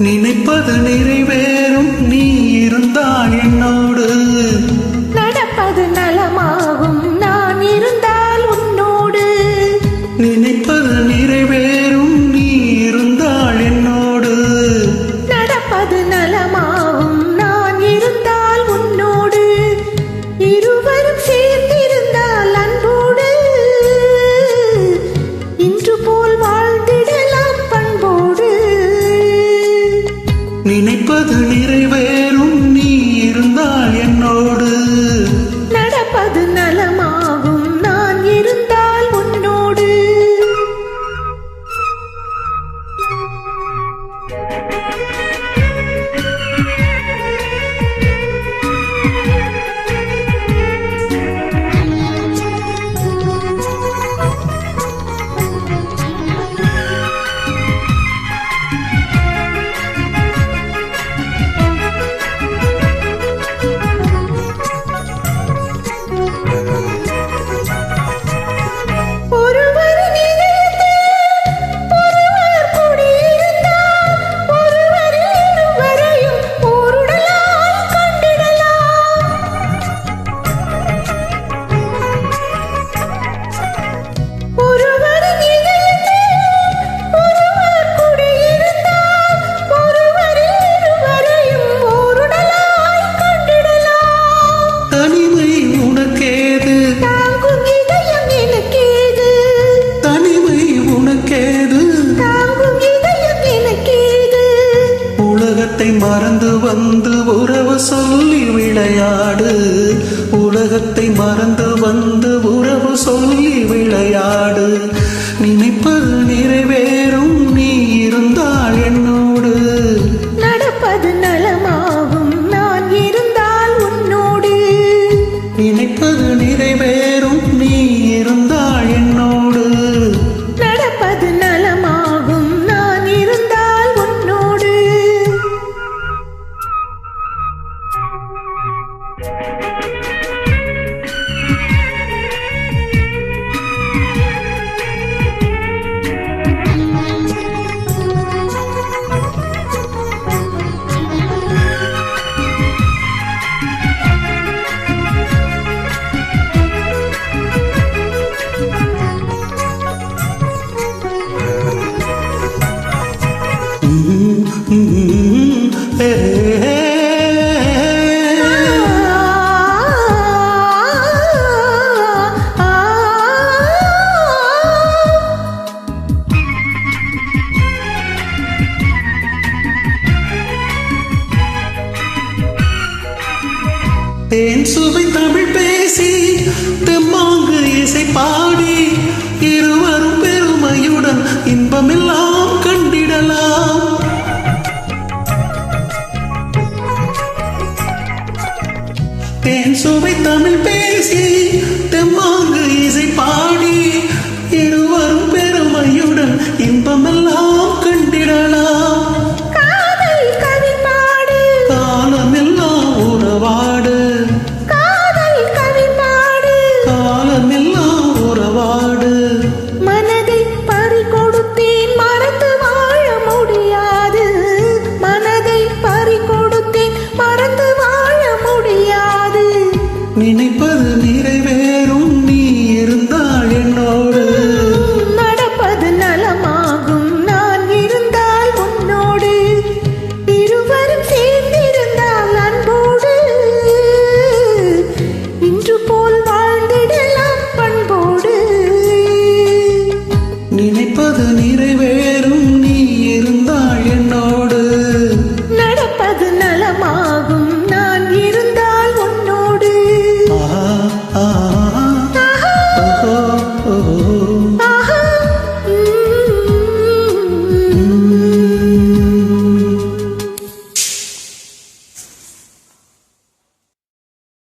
நினைப்பது நிறைவேறும் நீ இருந்தால் என்னோடு நடப்பது நலமாகும் நான் இருந்தால் உன்னோடு நினைப்பது நிறைவேறும் நீ இருந்தால் என்னோடு நடப்பது நலமாகும் நான் இருந்தால் உன்னோடு இருவரும் சேர்ந்திருந்தால் அன்போடு இன்று போல் வாழ்ந்திடலாம் பண்போடு நினைப்பது நிறைவேறும் நீ இருந்தால் என்னோடு நடப்பது நலமாகும் நான் இருந்தால் உன்னோடு மறந்து வந்து உறவு சொல்லி விளையாடு உலகத்தை மறந்து வந்து உறவு சொல்லி விளையாடு நினைப்பது நிறைவேறும் நீ இருந்தால் என்னோடு நடப்பது நலமாகும் நான் இருந்தால் உன்னோடு நினைப்பது நிறைவேறும் நீ இருந்தால் என்னோடு நடப்பது நலமாகும் நான் இருந்தால் உன்னோடு தேன் சுவை தமிழ் பேசி தெம்மாங்கு இசை பாடி இருவரும் பெருமையுடன் இன்பமெல்லாம் கண்டிடலாம் தேன் சுவை தமிழ் பேசி தெம்மாங்கு இசை பாடி இருவரும் பெருமையுடன் இன்பமெல்லாம் கண்டிடலாம் காதல் கவி பாடு காலமெல்லாம் உறவாடு காதல் கவி பாடு காலமெல்லாம் உறவாடு மனதை பறி கொடுத்தேன் மறந்து வாழ முடியாது மனதை பறி கொடுத்தேன் மறந்து வாழ முடியாது நினைப்பது நிறைவேறும் நீ இருந்தால் என்னோடு நடப்பது நலமாகும் நான் இருந்தால் உன்னோடு இருவரும் சேர்ந்திருந்தால் அன்போடு நிறைவேறும் நீ இருந்தால்